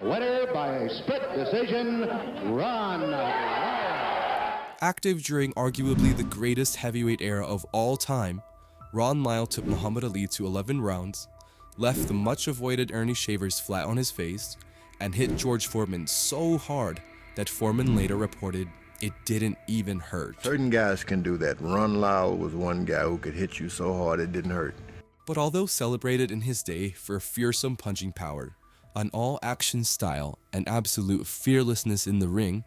Winner by a split decision, Ron Lyle. Active during arguably the greatest heavyweight era of all time, Ron Lyle took Muhammad Ali to 11 rounds, left the much-avoided Earnie Shavers flat on his face, and hit George Foreman so hard that Foreman later reported it didn't even hurt. Certain guys can do that. Ron Lyle was one guy who could hit you so hard it didn't hurt. But although celebrated in his day for fearsome punching power, an all-action style, and absolute fearlessness in the ring,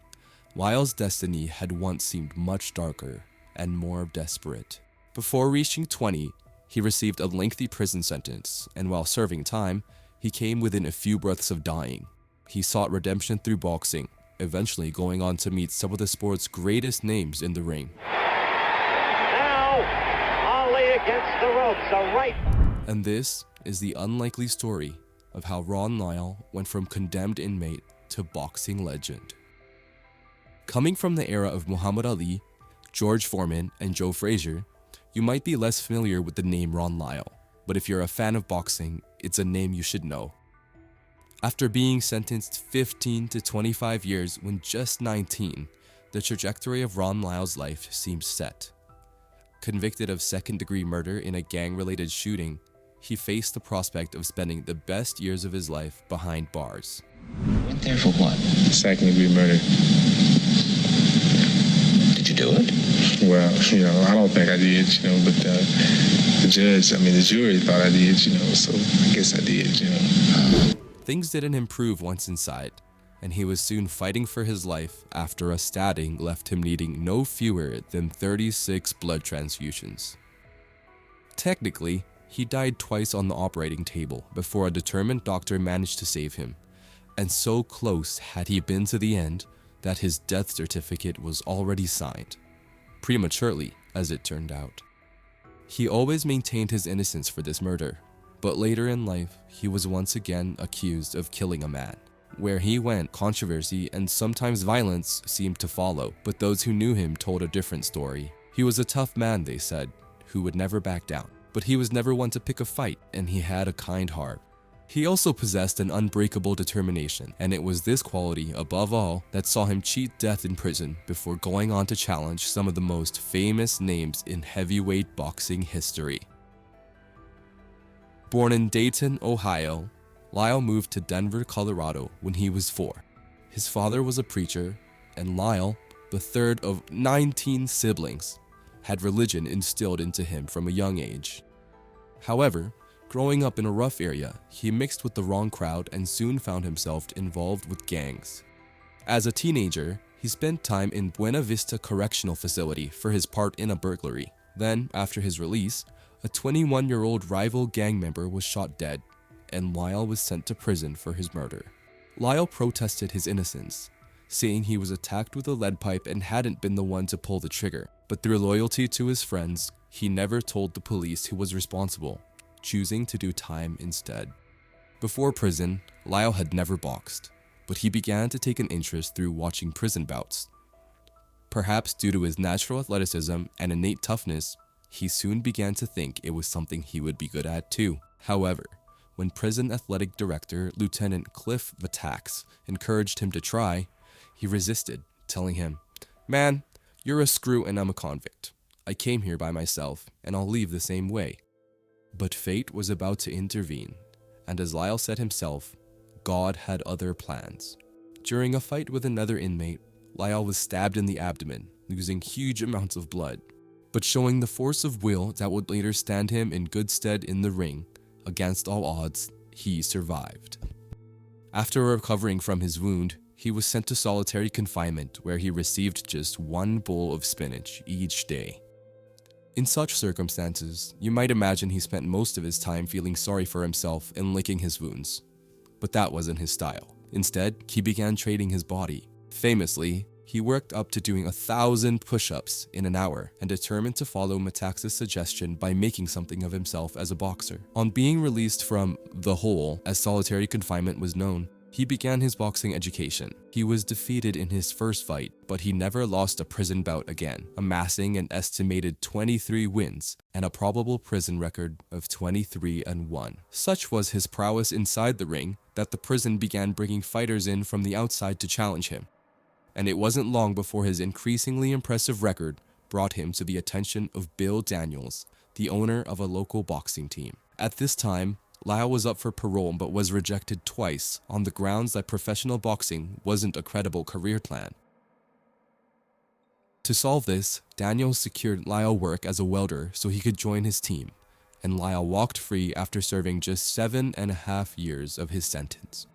Lyle's destiny had once seemed much darker and more desperate. Before reaching 20, he received a lengthy prison sentence, and while serving time, he came within a few breaths of dying. He sought redemption through boxing, eventually going on to meet some of the sport's greatest names in the ring. Now, Ali against the ropes, a right. And this is the unlikely story of how Ron Lyle went from condemned inmate to boxing legend. Coming from the era of Muhammad Ali, George Foreman, and Joe Frazier, you might be less familiar with the name Ron Lyle, but if you're a fan of boxing, it's a name you should know. After being sentenced 15 to 25 years when just 19, the trajectory of Ron Lyle's life seemed set. Convicted of second-degree murder in a gang-related shooting, he faced the prospect of spending the best years of his life behind bars. Went there for what? Second-degree murder. Did you do it? Well, I don't think I did, but the judge, the jury thought I did, so I guess I did, Things didn't improve once inside, and he was soon fighting for his life after a stabbing left him needing no fewer than 36 blood transfusions. Technically, he died twice on the operating table before a determined doctor managed to save him, and so close had he been to the end that his death certificate was already signed. Prematurely, as it turned out. He always maintained his innocence for this murder, but later in life, he was once again accused of killing a man. Where he went, controversy and sometimes violence seemed to follow, but those who knew him told a different story. He was a tough man, they said, who would never back down. But he was never one to pick a fight, and he had a kind heart. He also possessed an unbreakable determination, and it was this quality, above all, that saw him cheat death in prison before going on to challenge some of the most famous names in heavyweight boxing history. Born in Dayton, Ohio, Lyle moved to Denver, Colorado when he was 4. His father was a preacher, and Lyle, the third of 19 siblings, had religion instilled into him from a young age. However, growing up in a rough area, he mixed with the wrong crowd and soon found himself involved with gangs. As a teenager, he spent time in Buena Vista Correctional Facility for his part in a burglary. Then, after his release, a 21-year-old rival gang member was shot dead, and Lyle was sent to prison for his murder. Lyle protested his innocence, saying he was attacked with a lead pipe and hadn't been the one to pull the trigger. But through loyalty to his friends, he never told the police who was responsible, choosing to do time instead. Before prison, Lyle had never boxed, but he began to take an interest through watching prison bouts. Perhaps due to his natural athleticism and innate toughness, he soon began to think it was something he would be good at too. However, when prison athletic director Lieutenant Cliff Vatax encouraged him to try, he resisted, telling him, "Man, you're a screw and I'm a convict. I came here by myself and I'll leave the same way." But fate was about to intervene, and as Lyle said himself, God had other plans. During a fight with another inmate, Lyle was stabbed in the abdomen, losing huge amounts of blood. But showing the force of will that would later stand him in good stead in the ring, against all odds, he survived. After recovering from his wound, he was sent to solitary confinement where he received just one bowl of spinach each day. In such circumstances, you might imagine he spent most of his time feeling sorry for himself and licking his wounds. But that wasn't his style. Instead, he began training his body. Famously, he worked up to doing 1,000 push-ups in an hour and determined to follow Metaxas' suggestion by making something of himself as a boxer. On being released from the hole, as solitary confinement was known, He began his boxing education. He was defeated in his first fight, but he never lost a prison bout again, amassing an estimated 23 wins and a probable prison record of 23-1. Such was his prowess inside the ring that the prison began bringing fighters in from the outside to challenge him. And it wasn't long before his increasingly impressive record brought him to the attention of Bill Daniels, the owner of a local boxing team. At this time, Lyle was up for parole but was rejected twice on the grounds that professional boxing wasn't a credible career plan. To solve this, Daniels secured Lyle work as a welder so he could join his team, and Lyle walked free after serving just 7.5 years of his sentence.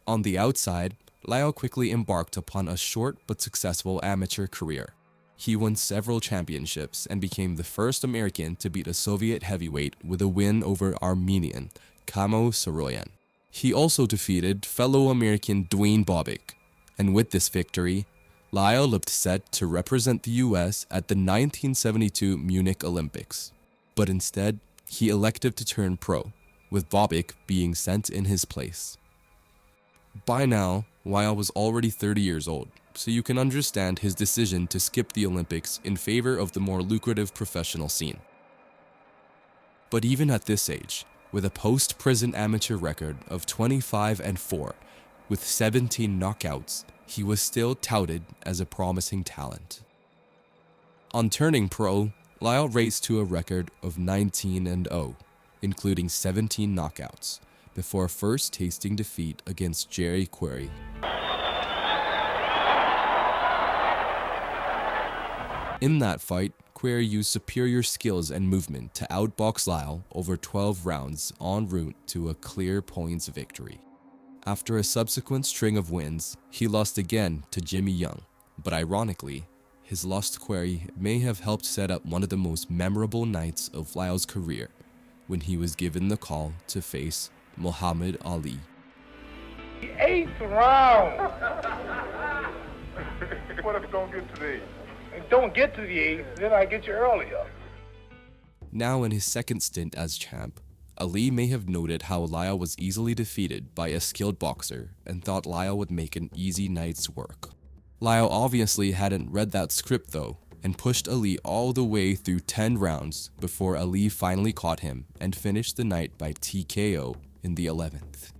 On the outside, Lyle quickly embarked upon a short but successful amateur career. He won several championships and became the first American to beat a Soviet heavyweight with a win over Armenian Kamo Saroyan. He also defeated fellow American Dwayne Bobbitt, and with this victory, Lyle looked set to represent the US at the 1972 Munich Olympics. But instead, he elected to turn pro, with Bobbitt being sent in his place. By now, Lyle was already 30 years old, so you can understand his decision to skip the Olympics in favor of the more lucrative professional scene. But even at this age, with a post-prison amateur record of 25-4, with 17 knockouts, he was still touted as a promising talent. On turning pro, Lyle raced to a record of 19-0, including 17 knockouts, before first tasting defeat against Jerry Query. In that fight, Query used superior skills and movement to outbox Lyle over 12 rounds en route to a clear points victory. After a subsequent string of wins, he lost again to Jimmy Young, but ironically, his loss to Query may have helped set up one of the most memorable nights of Lyle's career when he was given the call to face Muhammed Ali. The 8th round! What if it don't get to the 8th? Don't get to the 8th, then I get you earlier. Now in his second stint as champ, Ali may have noted how Lyle was easily defeated by a skilled boxer and thought Lyle would make an easy night's work. Lyle obviously hadn't read that script though, and pushed Ali all the way through 10 rounds before Ali finally caught him and finished the night by TKO in the 11th.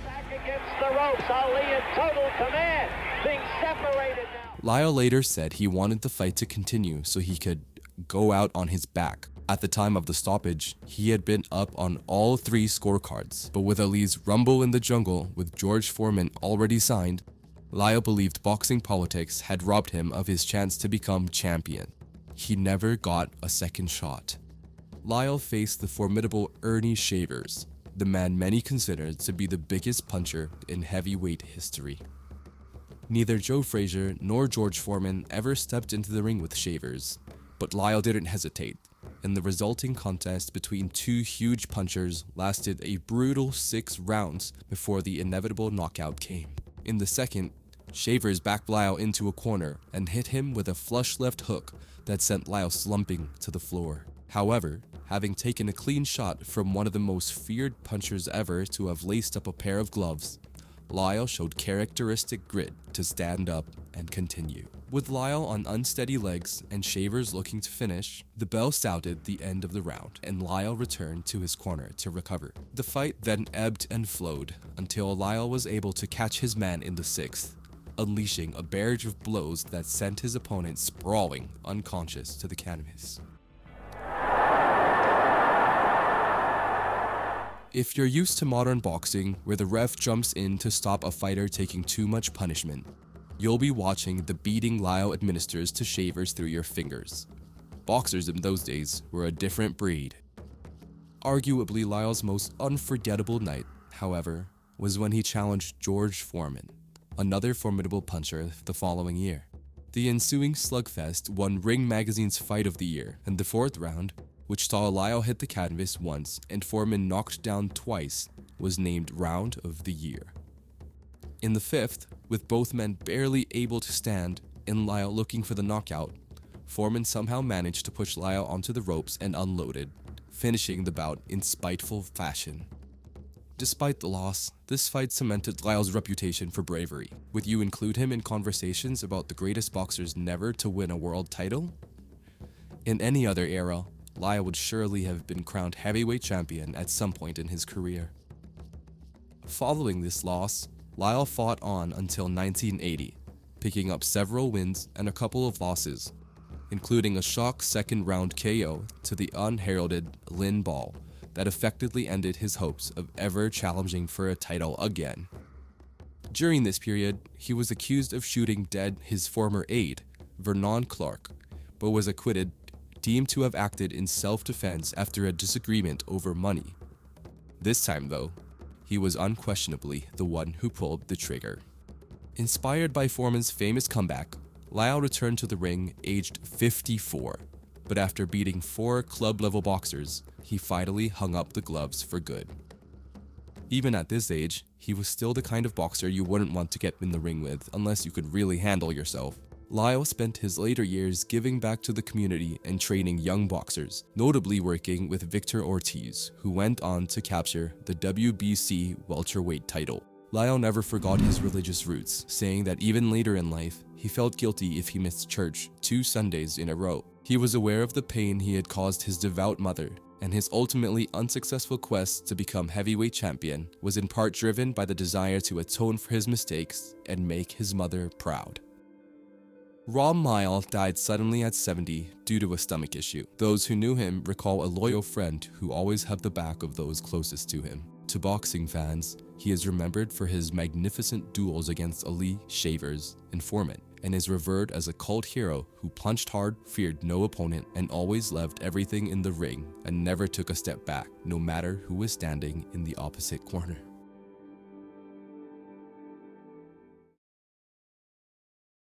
Back against the ropes, Ali in total command, being separated now. Lyle later said he wanted the fight to continue so he could go out on his back. At the time of the stoppage, he had been up on all 3 scorecards, but with Ali's Rumble in the Jungle with George Foreman already signed, Lyle believed boxing politics had robbed him of his chance to become champion. He never got a second shot. Lyle faced the formidable Earnie Shavers, the man many considered to be the biggest puncher in heavyweight history. Neither Joe Frazier nor George Foreman ever stepped into the ring with Shavers, but Lyle didn't hesitate, and the resulting contest between 2 huge punchers lasted a brutal 6 rounds before the inevitable knockout came. In the second, Shavers backed Lyle into a corner and hit him with a flush left hook that sent Lyle slumping to the floor. However, having taken a clean shot from one of the most feared punchers ever to have laced up a pair of gloves, Lyle showed characteristic grit to stand up and continue. With Lyle on unsteady legs and Shavers looking to finish, the bell sounded the end of the round, and Lyle returned to his corner to recover. The fight then ebbed and flowed until Lyle was able to catch his man in the 6th, unleashing a barrage of blows that sent his opponent sprawling unconscious to the canvas. If you're used to modern boxing, where the ref jumps in to stop a fighter taking too much punishment, you'll be watching the beating Lyle administers to Shavers through your fingers. Boxers in those days were a different breed. Arguably Lyle's most unforgettable night, however, was when he challenged George Foreman, another formidable puncher, the following year. The ensuing slugfest won Ring Magazine's Fight of the Year, and the 4th round, which saw Lyle hit the canvas once and Foreman knocked down twice, was named Round of the Year. In the 5th, with both men barely able to stand and Lyle looking for the knockout, Foreman somehow managed to push Lyle onto the ropes and unloaded, finishing the bout in spiteful fashion. Despite the loss, this fight cemented Lyle's reputation for bravery. Would you include him in conversations about the greatest boxers never to win a world title? In any other era, Lyle would surely have been crowned heavyweight champion at some point in his career. Following this loss, Lyle fought on until 1980, picking up several wins and a couple of losses, including a shock second-round KO to the unheralded Lynn Ball that effectively ended his hopes of ever challenging for a title again. During this period, he was accused of shooting dead his former aide, Vernon Clark, but was acquitted, deemed to have acted in self-defense after a disagreement over money. This time, though, he was unquestionably the one who pulled the trigger. Inspired by Foreman's famous comeback, Lyle returned to the ring aged 54, but after beating 4 club-level boxers, he finally hung up the gloves for good. Even at this age, he was still the kind of boxer you wouldn't want to get in the ring with unless you could really handle yourself. Lyle spent his later years giving back to the community and training young boxers, notably working with Victor Ortiz, who went on to capture the WBC welterweight title. Lyle never forgot his religious roots, saying that even later in life, he felt guilty if he missed church 2 Sundays in a row. He was aware of the pain he had caused his devout mother, and his ultimately unsuccessful quest to become heavyweight champion was in part driven by the desire to atone for his mistakes and make his mother proud. Ron Lyle died suddenly at 70 due to a stomach issue. Those who knew him recall a loyal friend who always had the back of those closest to him. To boxing fans, he is remembered for his magnificent duels against Ali, Shavers, and Foreman, and is revered as a cult hero who punched hard, feared no opponent, and always loved everything in the ring and never took a step back, no matter who was standing in the opposite corner.